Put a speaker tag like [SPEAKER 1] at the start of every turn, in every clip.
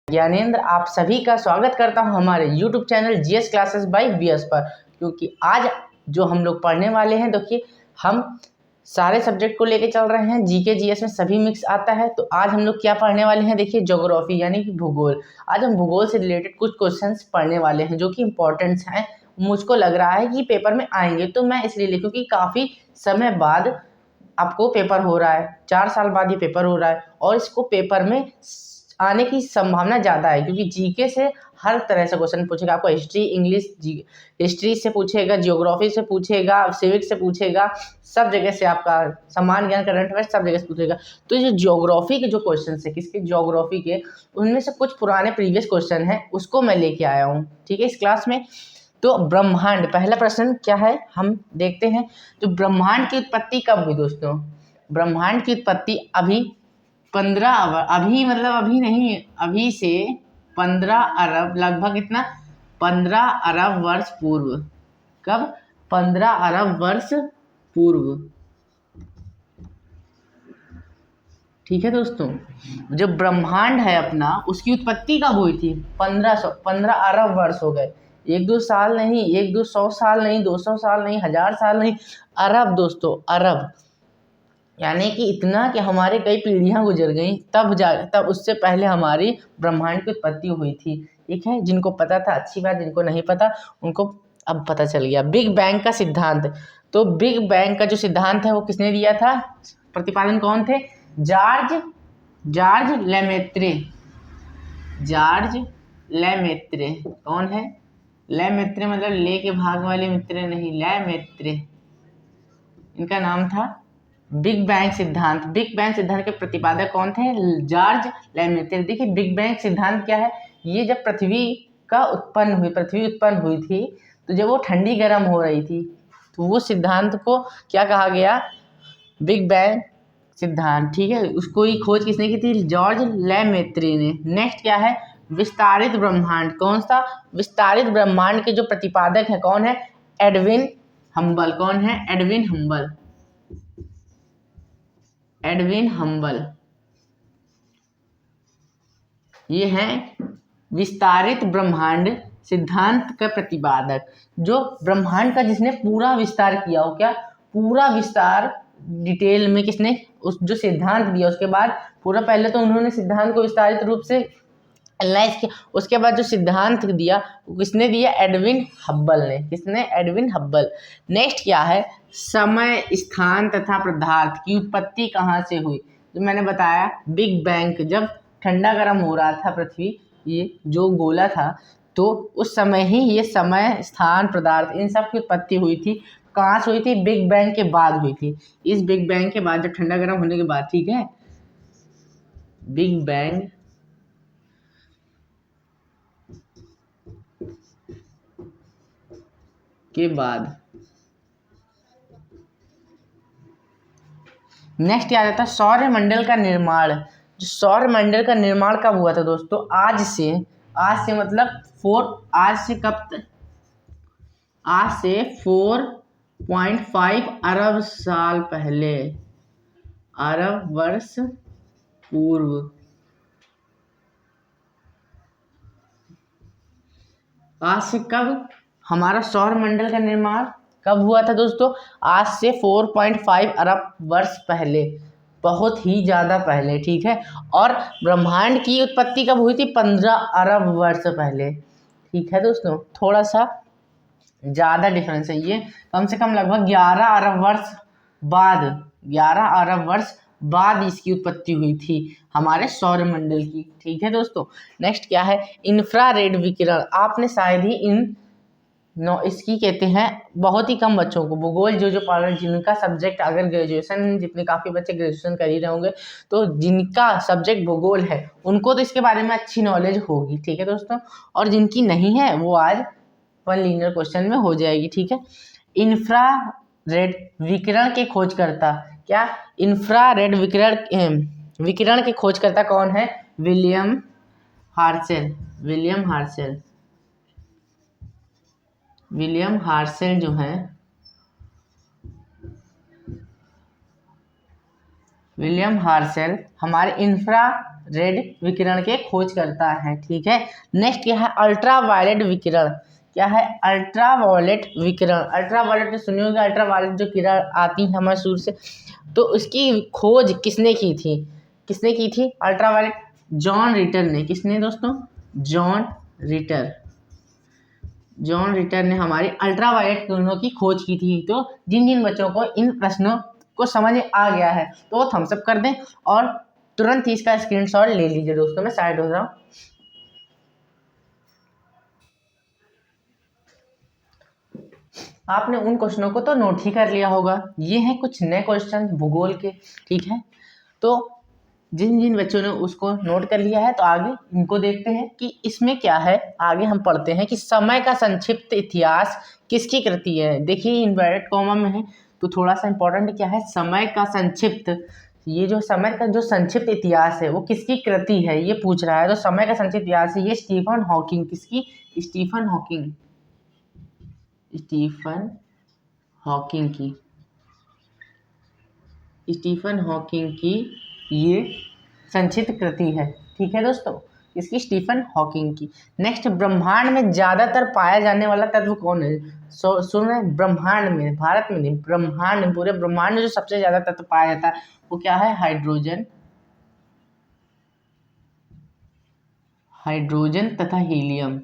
[SPEAKER 1] ज्ञानेंद्र आप सभी का स्वागत करता हूं हमारे YouTube channel GS classes by BS पर। क्योंकि आज जो हम लोग पढ़ने वाले हैं, देखिए हम सारे सब्जेक्ट को लेके चल रहे हैं। जीके जीएस में सभी मिक्स आता है। तो आज हम लोग क्या पढ़ने वाले हैं, देखिए ज्योग्राफी यानी कि भूगोल। आज हम भूगोल से रिलेटेड कुछ क्वेश्चंस पढ़ने वाले हैं जो कि इम्पोर्टेंट्स हैं। मुझको लग रहा है कि पेपर में आएंगे, तो मैं इसलिए लिखूँ कि काफ़ी समय बाद आपको पेपर हो रहा है, 4 साल बाद ये पेपर हो रहा है और इसको पेपर में आने की संभावना ज़्यादा है। क्योंकि जीके से हर तरह से क्वेश्चन पूछेगा आपको। हिस्ट्री, इंग्लिश, हिस्ट्री से पूछेगा, जियोग्राफी से पूछेगा, सिविक्स से पूछेगा, सब जगह से आपका सामान्य ज्ञान, करंट अफेयर्स सब जगह से पूछेगा। तो ये ज्योग्राफी के जो क्वेश्चन है, किसके, ज्योग्राफी के, उनमें से कुछ पुराने प्रीवियस क्वेश्चन हैं, उसको मैं लेके आया हूँ, ठीक है, इस क्लास में। तो ब्रह्मांड, पहला प्रश्न क्या है हम देखते हैं। तो ब्रह्मांड की उत्पत्ति कब हुई दोस्तों? ब्रह्मांड की उत्पत्ति अभी अभी नहीं, अभी से 15 अरब, लगभग इतना 15 अरब वर्ष पूर्व। कब? 15 अरब वर्ष पूर्व, ठीक है दोस्तों। जो ब्रह्मांड है अपना, उसकी उत्पत्ति कब हुई थी? 15 अरब वर्ष हो गए। 1-2 साल नहीं, 100 साल नहीं, 200 साल नहीं, 1000 साल नहीं, अरब दोस्तों, अरब। यानी कि इतना कि हमारे कई पीढ़ियां गुजर गई, तब उससे पहले हमारी ब्रह्मांड की उत्पत्ति हुई थी, ठीक है। जिनको पता था अच्छी बात, जिनको नहीं पता उनको अब पता चल गया। बिग बैंग का सिद्धांत, तो बिग बैंग का जो सिद्धांत है वो किसने दिया था? प्रतिपादन कौन थे? George Lemaître. जॉर्ज लेमेत्रे कौन है? लेमेत्रे मतलब ले के भाग वाले मित्र नहीं, लेमेत्रे इनका नाम था। बिग बैंग सिद्धांत, बिग बैंग सिद्धांत के प्रतिपादक कौन थे? George Lemaître. देखिए बिग बैंग सिद्धांत क्या है, ये जब पृथ्वी उत्पन्न हुई थी, तो जब वो ठंडी गर्म हो रही थी, तो वो सिद्धांत को क्या कहा गया? बिग बैंग सिद्धांत, ठीक है। उसको ही खोज किसने की थी? जॉर्ज लेमेत्रे ने। नेक्स्ट क्या है? विस्तारित ब्रह्मांड। कौन सा? विस्तारित ब्रह्मांड के जो प्रतिपादक है कौन है? Edwin humble. कौन है? Edwin humble. एडविन हम्बल ये हैं विस्तारित ब्रह्मांड सिद्धांत का प्रतिपादक। जो ब्रह्मांड का जिसने पूरा विस्तार किया हो, क्या पूरा विस्तार डिटेल में किसने उस जो सिद्धांत दिया, उसके बाद पूरा, पहले तो उन्होंने सिद्धांत को विस्तारित रूप से एनालाइज किया, उसके बाद जो सिद्धांत दिया वो किसने दिया? एडविन हब्बल ने। किसने? Edwin Hubble. नेक्स्ट क्या है? समय, स्थान तथा पदार्थ की उत्पत्ति कहाँ से हुई? जो मैंने बताया बिग बैंग, जब ठंडा गर्म हो रहा था पृथ्वी, ये जो गोला था, तो उस समय ही ये समय, स्थान, पदार्थ इन सब की उत्पत्ति हुई थी। कहाँ से हुई थी? बिग बैंग के बाद हुई थी। इस बिग बैंग के बाद, जब ठंडा गर्म होने के बाद, ठीक है, बिग बैंग के बाद नेक्स्ट क्या आता है? सौरमंडल का निर्माण। जो सौरमंडल का निर्माण कब हुआ था दोस्तों? आज से मतलब आज से कब तक? आज से 4.5 अरब साल पहले, अरब वर्ष पूर्व। आज से कब हमारा सौरमंडल का निर्माण कब हुआ था दोस्तों? आज से 4.5 अरब वर्ष पहले, बहुत ही ज़्यादा पहले, ठीक है। और ब्रह्मांड की उत्पत्ति कब हुई थी? 15 अरब वर्ष पहले, ठीक है दोस्तों। थोड़ा सा ज़्यादा डिफरेंस है, ये कम से कम लगभग 11 अरब वर्ष बाद, 11 अरब वर्ष बाद इसकी उत्पत्ति हुई थी हमारे सौरमंडल की, ठीक है दोस्तों। नेक्स्ट क्या है? इंफ्रारेड विकिरण। आपने शायद ही इसकी कहते हैं बहुत ही कम बच्चों को, भूगोल जो पढ़ रहे हैं, जिनका सब्जेक्ट, अगर ग्रेजुएशन, जितने काफ़ी बच्चे ग्रेजुएशन कर ही रहे होंगे, तो जिनका सब्जेक्ट भूगोल है उनको तो इसके बारे में अच्छी नॉलेज होगी, ठीक है दोस्तों। और जिनकी नहीं है वो आज वन लीनियर क्वेश्चन में हो जाएगी, ठीक है। इंफ्रारेड विकिरण के खोजकर्ता, क्या? इंफ्रारेड विकिरण के खोजकर्ता कौन है? विलियम हार्शेल। विलियम हार्शेल जो है, विलियम हर्शेल हमारे इंफ्रारेड विकिरण के खोज करता है। ठीक है, नेक्स्ट क्या है अल्ट्रावायलेट विकिरण। क्या है अल्ट्रावायलेट विकिरण। अल्ट्रावायलेट सुनी होगी, अल्ट्रावायलेट जो किरण आती है हमारे सूर्य से, तो उसकी खोज किसने की थी? किसने की थी अल्ट्रावायलेट? जॉन रिटर ने। किसने दोस्तों? John Ritter. जॉन रिटर ने हमारी अल्ट्रावायलेट किरणों की खोज की थी। तो जिन जिन बच्चों को इन प्रश्नों को समझ आ गया है तो वो थम्स अप कर दें और तुरंत ही इसका स्क्रीनशॉट ले लीजिए दोस्तों। मैं साइड हो रहा हूँ। आपने उन क्वेश्चनों को तो नोट ही कर लिया होगा। ये हैं कुछ नए क्वेश्चन भूगोल के। ठीक है, तो जिन जिन बच्चों ने उसको नोट कर लिया है तो आगे इनको देखते हैं कि इसमें क्या है। आगे हम पढ़ते हैं कि समय का संक्षिप्त इतिहास किसकी कृति है। देखिए इन्वर्टेड कॉमा में है तो थोड़ा सा इंपॉर्टेंट क्या है, समय का संक्षिप्त। ये जो समय का जो संक्षिप्त इतिहास है वो किसकी कृति है ये पूछ रहा है। तो समय का संक्षिप्त इतिहास है ये स्टीफन हॉकिंग। किसकी? Stephen Hawking. स्टीफन हॉकिंग की। स्टीफन हॉकिंग की ये संक्षिप्त कृति है। ठीक है दोस्तों, इसकी स्टीफन हॉकिंग की। नेक्स्ट, ब्रह्मांड में ज्यादातर पाया जाने वाला तत्व कौन है? सुन रहे हैं, ब्रह्मांड में, भारत में नहीं, ब्रह्मांड में, पूरे ब्रह्मांड में जो सबसे ज्यादा तत्व पाया जाता है वो क्या है? हाइड्रोजन। हाइड्रोजन तथा हीलियम।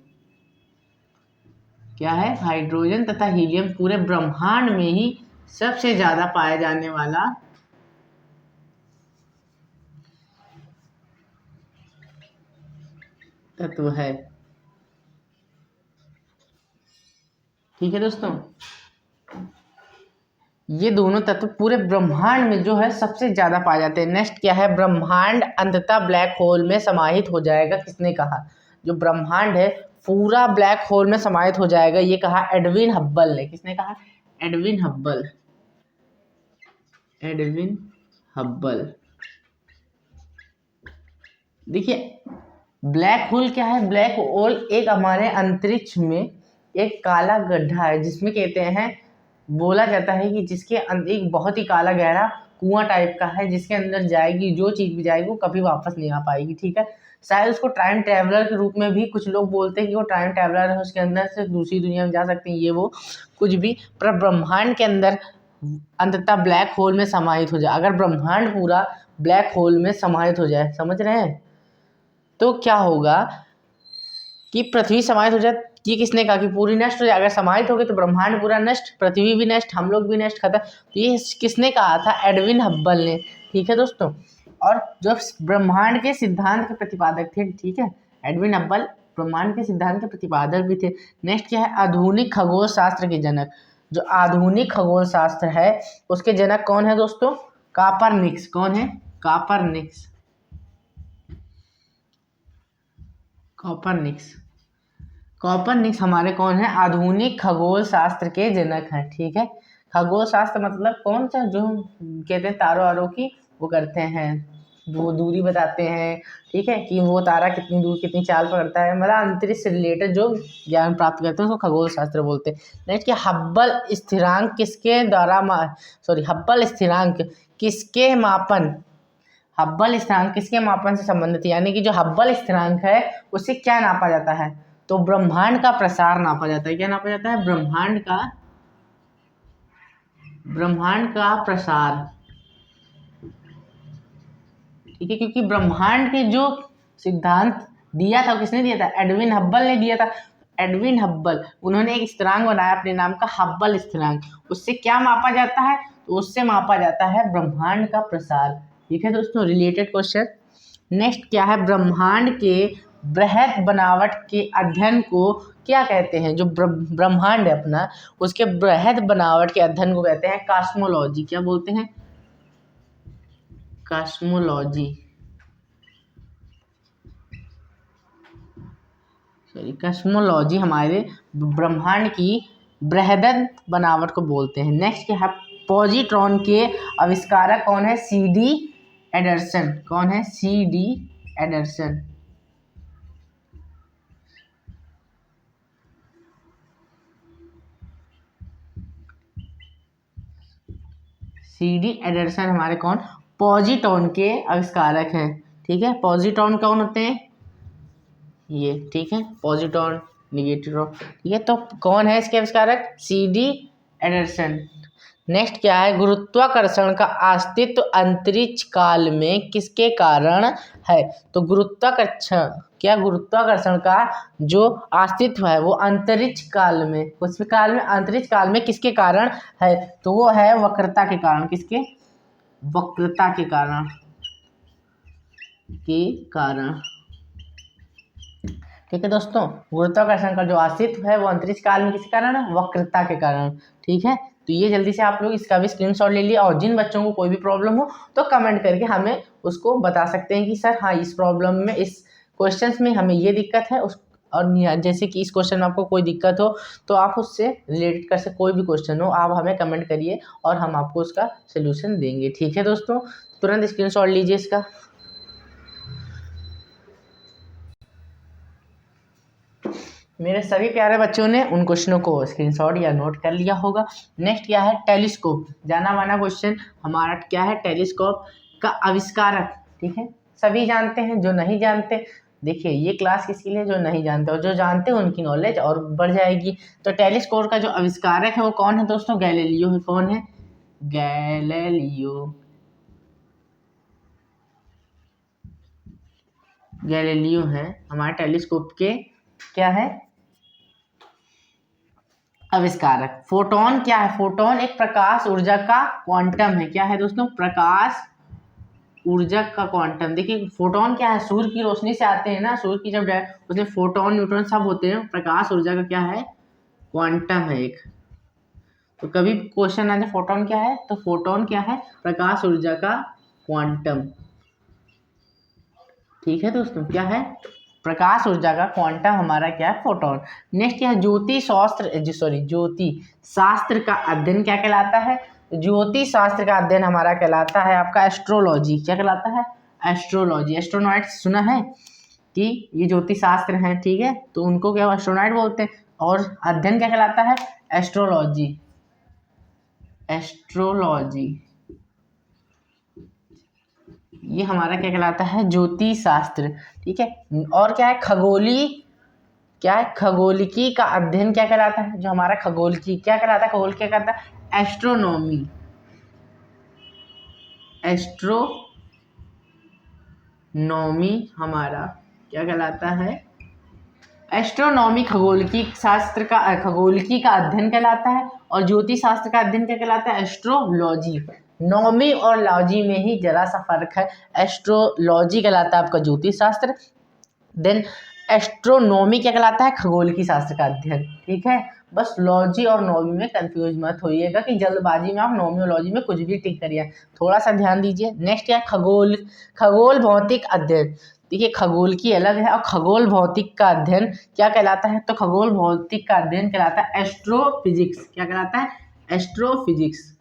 [SPEAKER 1] क्या है? हाइड्रोजन तथा हीलियम पूरे ब्रह्मांड में ही सबसे ज्यादा पाया जाने वाला तत्व है। ठीक है दोस्तों, ये दोनों तत्व पूरे ब्रह्मांड में जो है सबसे ज्यादा पाए जाते हैं। नेक्स्ट क्या है, ब्रह्मांड अंततः ब्लैक होल में समाहित हो जाएगा। किसने कहा? जो ब्रह्मांड है पूरा ब्लैक होल में समाहित हो जाएगा, ये कहा एडविन हब्बल ने। किसने कहा? Edwin Hubble. Edwin Hubble. देखिए ब्लैक होल क्या है? ब्लैक होल एक हमारे अंतरिक्ष में एक काला गड्ढा है जिसमें कहते हैं, बोला जाता है कि जिसके एक बहुत ही काला गहरा कुआं टाइप का है जिसके अंदर जाएगी जो चीज भी जाएगी वो कभी वापस नहीं आ पाएगी। ठीक है, शायद उसको टाइम ट्रेवलर के रूप में भी कुछ लोग बोलते हैं कि वो टाइम ट्रेवलर है, उसके अंदर से दूसरी दुनिया में जा सकते हैं, ये वो कुछ भी। पर ब्रह्मांड के अंदर अंततः ब्लैक होल में समाहित हो जाए, अगर ब्रह्मांड पूरा ब्लैक होल में समाहित हो जाए, समझ रहे हैं, तो क्या होगा कि पृथ्वी समाहित हो जाए। ये किसने कहा कि पूरी नष्ट हो जाए? अगर समाहित हो गई तो ब्रह्मांड पूरा नष्ट, पृथ्वी भी नष्ट, हम लोग भी नष्ट, खत्म। तो ये किसने कहा था? एडविन हब्बल ने। ठीक है दोस्तों, और जो ब्रह्मांड के सिद्धांत के प्रतिपादक थे। ठीक है, एडविन हब्बल ब्रह्मांड के सिद्धांत के प्रतिपादक भी थे। नेक्स्ट क्या है, आधुनिक खगोल शास्त्र के जनक। जो आधुनिक खगोल शास्त्र है उसके जनक कौन है दोस्तों? कापरनिक्स। कौन है? कापरनिक्स। कॉपरनिक्स। कॉपरनिक्स हमारे कौन है? आधुनिक खगोल शास्त्र के जनक हैं। ठीक है, खगोल शास्त्र मतलब कौन सा? जो कहते हैं तारों वारों की वो करते हैं, वो दूरी बताते हैं। ठीक है, कि वो तारा कितनी दूर कितनी चाल पकड़ता है, मतलब अंतरिक्ष से रिलेटेड जो ज्ञान प्राप्त करते हैं उसको खगोल शास्त्र बोलते हैं। नेक्स्ट क्या, हब्बल स्थिरांक किसके द्वारा हब्बल स्थिरांक किसके मापन, हब्बल स्थिरांक किसके मापन से संबंधित है? यानी कि जो हब्बल स्थिरांक है उससे क्या नापा जाता है? तो ब्रह्मांड का प्रसार नापा जाता है। क्या नापा जाता है? ब्रह्मांड का प्रसार। ठीक है, क्योंकि ब्रह्मांड के जो सिद्धांत दिया था किसने दिया था? एडविन हब्बल ने दिया था। एडविन हब्बल उन्होंने एक स्थिरांक बनाया अपने नाम का, हब्बल स्थिरांक। उससे क्या मापा जाता है? तो उससे मापा जाता है ब्रह्मांड का प्रसार। ठीक है दोस्तों, रिलेटेड क्वेश्चन। नेक्स्ट क्या है, ब्रह्मांड के बृहद बनावट के अध्ययन को क्या कहते हैं? जो ब्रह्मांड है अपना उसके बृहद बनावट के अध्ययन को कहते हैं कॉस्मोलॉजी। क्या बोलते हैं? कॉस्मोलॉजी। सॉरी, कॉस्मोलॉजी हमारे ब्रह्मांड की बृहद बनावट को बोलते हैं। नेक्स्ट क्या है, पॉजिट्रॉन के आविष्कारक कौन है? CD Anderson. कौन है? CD Anderson. CD एंडरसन हमारे कौन? पॉजिट्रॉन के आविष्कारक हैं। ठीक है, पॉजिट्रॉन कौन होते हैं ये, ठीक है, पॉजिट्रॉन निगेट्रॉन, ठीक है। तो कौन है इसके आविष्कारक, CD एंडरसन। नेक्स्ट क्या है, गुरुत्वाकर्षण का अस्तित्व अंतरिक्ष काल में किसके कारण है। तो गुरुत्वाकर्षण, क्या गुरुत्वाकर्षण का जो अस्तित्व है वो अंतरिक्ष काल में, उस काल में, अंतरिक्ष काल में किसके कारण है, तो वो है वक्रता के कारण। किसके, वक्रता के कारण, ठीक है दोस्तों। गुरुत्वाकर्षण का जो अस्तित्व है वो अंतरिक्ष काल में किस कारण है, वक्रता के कारण। ठीक है, तो ये जल्दी से आप लोग इसका भी स्क्रीनशॉट ले लिया, और जिन बच्चों को कोई भी प्रॉब्लम हो तो कमेंट करके हमें उसको बता सकते हैं कि सर हाँ इस प्रॉब्लम में, इस क्वेश्चंस में हमें ये दिक्कत है, उस और जैसे कि इस क्वेश्चन में आपको कोई दिक्कत हो तो आप उससे रिलेटेड कर सकते, कोई भी क्वेश्चन हो आप हमें कमेंट करिए और हम आपको उसका सोल्यूशन देंगे। ठीक है दोस्तों, तुरंत स्क्रीनशॉट लीजिए इसका। मेरे सभी प्यारे बच्चों ने उन क्वेश्चनों को स्क्रीनशॉट या नोट कर लिया होगा। नेक्स्ट क्या है, टेलीस्कोप, जाना माना क्वेश्चन हमारा क्या है, टेलीस्कोप का आविष्कारक। ठीक है, सभी जानते हैं, जो नहीं जानते देखिए ये क्लास किसके लिए, जो नहीं जानते, और जो जानते हैं उनकी नॉलेज और बढ़ जाएगी। तो टेलीस्कोप का जो आविष्कारक है वो कौन है दोस्तों, गैलीलियो है। कौन है, गैलीलियो, गैलीलियो है हमारे टेलीस्कोप के क्या है, आविष्कारक। फोटोन क्या है, फोटोन एक प्रकाश ऊर्जा का क्वांटम है। क्या है दोस्तों, प्रकाश ऊर्जा का क्वांटम। देखिए फोटोन क्या है, सूर्य की रोशनी से आते हैं ना, सूर्य की जब उसमें फोटोन न्यूट्रॉन सब होते हैं, प्रकाश ऊर्जा का क्या है, क्वांटम है एक। तो कभी क्वेश्चन आ जाए फोटोन क्या है, तो फोटोन क्या है, प्रकाश ऊर्जा का क्वांटम। ठीक है दोस्तों, क्या है, प्रकाश ऊर्जा का क्वांटम हमारा क्या है, फोटोन। नेक्स्ट क्या है, ज्योति शास्त्र का अध्ययन क्या कहलाता है, ज्योति शास्त्र का अध्ययन हमारा कहलाता है आपका एस्ट्रोलॉजी। क्या कहलाता है, एस्ट्रोलॉजी। एस्ट्रोनॉइट सुना है कि ये ज्योति शास्त्र हैं, ठीक है, तो उनको क्या एस्ट्रोनॉइट बोलते हैं, और अध्ययन क्या कहलाता है, एस्ट्रोलॉजी। एस्ट्रोलॉजी ये हमारा क्या कहलाता है, ज्योति शास्त्र। ठीक है, और क्या है, खगोलिकी का अध्ययन क्या कहलाता है, जो हमारा खगोलिकी क्या कहलाता है, खगोल क्या कहलाता है, एस्ट्रोनॉमी। एस्ट्रोनॉमी हमारा क्या कहलाता है, एस्ट्रोनॉमी खगोलिकी शास्त्र का, खगोलिकी का अध्ययन कहलाता है, और ज्योति शास्त्र का अध्ययन क्या कहलाता है, एस्ट्रोलॉजी। नॉमी और लॉजी में ही जरा सा फर्क है, एस्ट्रोलॉजी कहलाता है आपका ज्योति शास्त्र, देन एस्ट्रोनॉमी क्या कहलाता है, खगोलिकी शास्त्र का अध्ययन। ठीक है, बस लॉजी और नॉमी में कंफ्यूज मत होइएगा कि जल्दबाजी में आप नॉमी और लॉजी में कुछ भी टिक करिए, थोड़ा सा ध्यान दीजिए। नेक्स्ट क्या, खगोल भौतिक अध्ययन। देखिए खगोल की अलग है और खगोल भौतिक का अध्ययन क्या कहलाता है, तो खगोल भौतिक का अध्ययन कहलाता है एस्ट्रोफिजिक्स। क्या कहलाता है, एस्ट्रोफिजिक्स।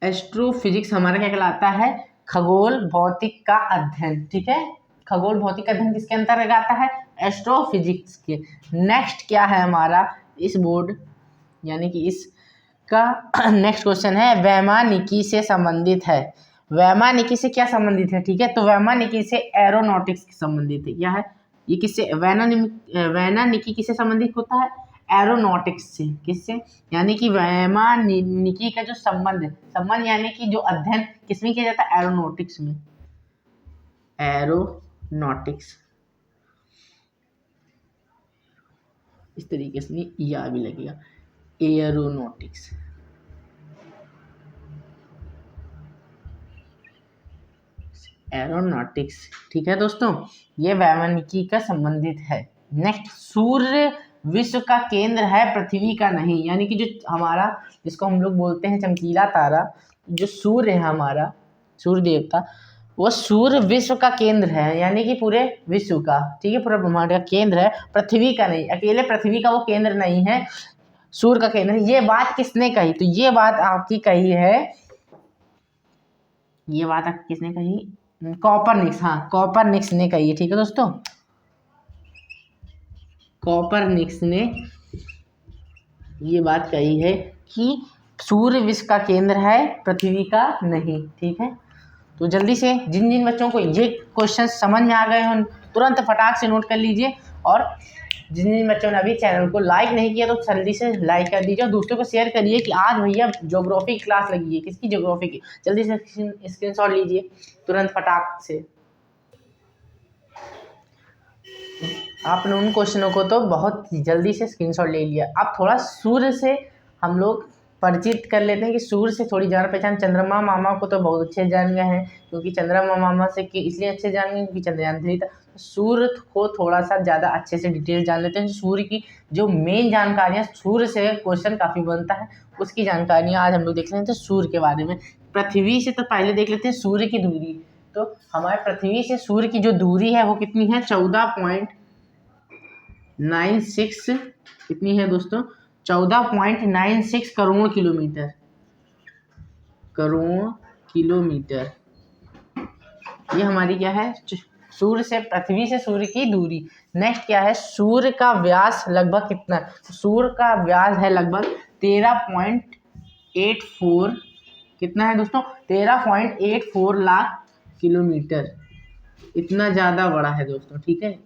[SPEAKER 1] एस्ट्रोफिजिक्स हमारा क्या कहलाता है, खगोल भौतिक का अध्ययन। ठीक है, खगोल भौतिक अध्ययन किसके अंतर्गत आता है, एस्ट्रोफिजिक्स के। नेक्स्ट क्या है हमारा इस बोर्ड यानी कि इसका नेक्स्ट क्वेश्चन है, वैमानिकी से संबंधित है। वैमानिकी से क्या संबंधित है, ठीक है, तो वैमानिकी से एरोनॉटिक्स से संबंधित है। क्या है ये, किससे, वैमानिकी किससे संबंधित होता है, एरोनॉटिक्स से। किससे, यानी कि वैमानिकी का जो संबंध यानी कि जो अध्ययन किसमें किया जाता है, एरोनॉटिक्स में। एरोनॉटिक्स इस तरीके से या भी लगेगा, एरोनॉटिक्स। एरोनॉटिक्स, ठीक है दोस्तों, ये वैमानिकी का संबंधित है। नेक्स्ट, सूर्य विश्व का केंद्र है, पृथ्वी का नहीं। यानी कि जो हमारा, जिसको हम लोग बोलते हैं चमकीला तारा, जो सूर्य है हमारा, सूर्य देवता, वो सूर्य विश्व का केंद्र है, यानी कि पूरे विश्व का, ठीक है, पूरा ब्रह्मांड का केंद्र है, पृथ्वी का नहीं। अकेले पृथ्वी का वो केंद्र नहीं है, सूर्य का केंद्र। ये बात किसने कही, तो ये बात आपकी कही है, ये बात आपकी किसने कही, कॉपरनिक्स। हाँ, कॉपरनिक्स ने कही है। ठीक है दोस्तों, कॉपरनिक्स ने ये बात कही है कि सूर्य विश्व का केंद्र है, पृथ्वी का नहीं। ठीक है, तो जल्दी से जिन जिन बच्चों को ये क्वेश्चन समझ में आ गए हों तुरंत फटाक से नोट कर लीजिए, और जिन जिन बच्चों ने अभी चैनल को लाइक नहीं किया तो जल्दी से लाइक कर दीजिए और दोस्तों को शेयर करिए कि आज भैया ज्योग्राफी की क्लास लगी है। किसकी? ज्योग्राफी की। जल्दी से स्क्रीनशॉट लीजिए तुरंत फटाक से। आपने उन क्वेश्चनों को तो बहुत जल्दी से स्क्रीनशॉट ले लिया। अब थोड़ा सूर्य से हम लोग परिचित कर लेते हैं कि सूर्य से थोड़ी जान पहचान। चंद्रमा मामा को तो बहुत अच्छे जान गए हैं, क्योंकि चंद्रमा मामा से कि इसलिए अच्छे जान गए क्योंकि चंद्रयान 3 था। सूर्य को थोड़ा सा ज़्यादा अच्छे से डिटेल जान लेते हैं। सूर्य की जो मेन जानकारियाँ, सूर्य से क्वेश्चन काफ़ी बनता है, उसकी जानकारियाँ आज हम लोग देख लेते हैं सूर्य के बारे में। पृथ्वी से तो पहले देख लेते हैं सूर्य की दूरी। तो हमारे पृथ्वी से सूर्य की जो दूरी है वो कितनी है? 14.96 कितनी है दोस्तों? 14.96 करोड़ किलोमीटर। करोड़ किलोमीटर ये हमारी क्या है? सूर्य से, पृथ्वी से सूर्य की दूरी। नेक्स्ट क्या है? सूर्य का व्यास लगभग कितना? सूर्य का व्यास है लगभग 13.84 कितना है दोस्तों? 13.84 लाख किलोमीटर। इतना ज़्यादा बड़ा है दोस्तों। ठीक है,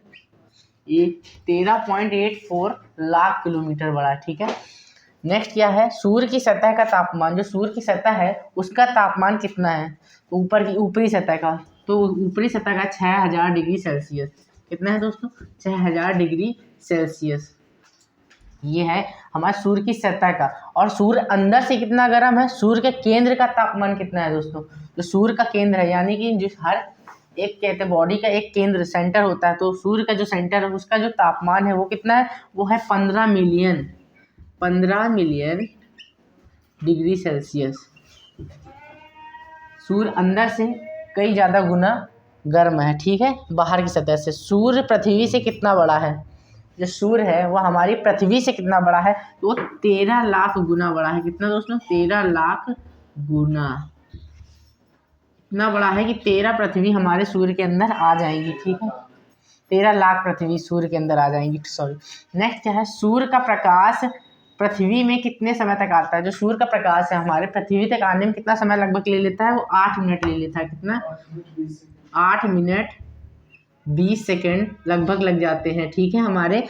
[SPEAKER 1] ये 13.84 लाख किलोमीटर बड़ा है। ठीक है, नेक्स्ट क्या है? सूर्य की सतह का तापमान। जो सूर्य की सतह है उसका तापमान कितना है? ऊपर की ऊपरी सतह का, तो ऊपरी सतह का 6000 डिग्री सेल्सियस। कितना है दोस्तों? 6000 डिग्री सेल्सियस। ये है हमारे सूर्य की सतह का। और सूर्य अंदर से कितना गर्म है? सूर्य के केंद्र का तापमान कितना है दोस्तों? जो सूर्य का केंद्र है, यानी कि जो हर एक कहते हैं बॉडी का एक केंद्र सेंटर होता है, तो सूर्य का जो सेंटर है उसका जो तापमान है वो कितना है? वो है 15 मिलियन डिग्री सेल्सियस। सूर्य अंदर से कई ज़्यादा गुना गर्म है। ठीक है, बाहर की सतह से। सूर्य पृथ्वी से कितना बड़ा है? जो सूर्य है वो हमारी पृथ्वी से कितना बड़ा है? तो वो 13 लाख गुना बड़ा है। कितना दोस्तों? 13 लाख गुना। इतना बड़ा है कि 13 पृथ्वी हमारे सूर्य के अंदर आ जाएंगी। ठीक है, 13 लाख पृथ्वी सूर्य के अंदर आ जाएंगी। सॉरी। नेक्स्ट क्या है? सूर्य का प्रकाश पृथ्वी में कितने समय तक आता है? जो सूर्य का प्रकाश है हमारे पृथ्वी तक आने में कितना समय लगभग ले लेता है? वो 8 मिनट ले लेता है। कितना? 8 मिनट 20 सेकेंड लगभग लग जाते हैं। ठीक है, हमारे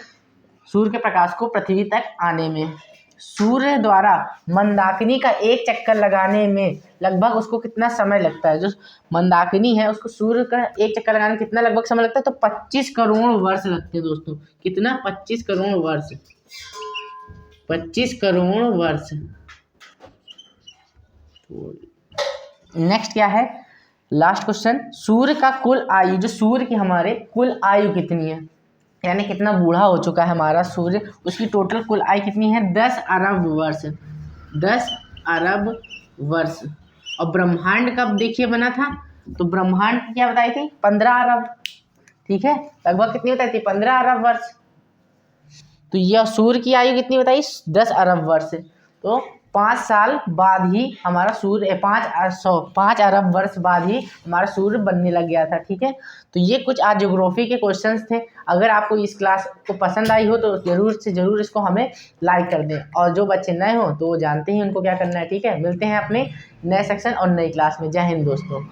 [SPEAKER 1] सूर्य के प्रकाश को पृथ्वी तक आने में। सूर्य द्वारा मंदाकिनी का एक चक्कर लगाने में लगभग उसको कितना समय लगता है? जो मंदाकिनी है उसको सूर्य का एक चक्कर लगाने में कितना लगभग समय लगता है? तो 25 करोड़ वर्ष लगते हैं दोस्तों। कितना? 25 करोड़ वर्ष। 25 करोड़ वर्ष। नेक्स्ट क्या है? Last question. सूर्य का कुल आयु। जो सूर्य की हमारे कुल आयु कितनी है, यानी कितना बूढ़ा हो चुका है हमारा सूर्य, उसकी टोटल कुल आयु कितनी है? 10 अरब वर्ष। 10 अरब वर्ष। और ब्रह्मांड कब देखिए बना था? तो ब्रह्मांड की क्या बताई थी? 15 अरब। ठीक है, लगभग कितनी बताई थी? 15 अरब वर्ष। तो यह सूर्य की आयु कितनी बताई? 10 अरब वर्ष। तो 5 साल बाद ही हमारा सूर्य 5 अरब वर्ष बाद ही हमारा सूर्य बनने लग गया था। ठीक है, तो ये कुछ आज ज्योग्राफी के क्वेश्चंस थे। अगर आपको इस क्लास को पसंद आई हो तो ज़रूर से ज़रूर इसको हमें लाइक कर दें, और जो बच्चे नए हों तो वो जानते हैं उनको क्या करना है। ठीक है, मिलते हैं अपने नए सेक्शन और नई क्लास में। जय हिंद दोस्तों।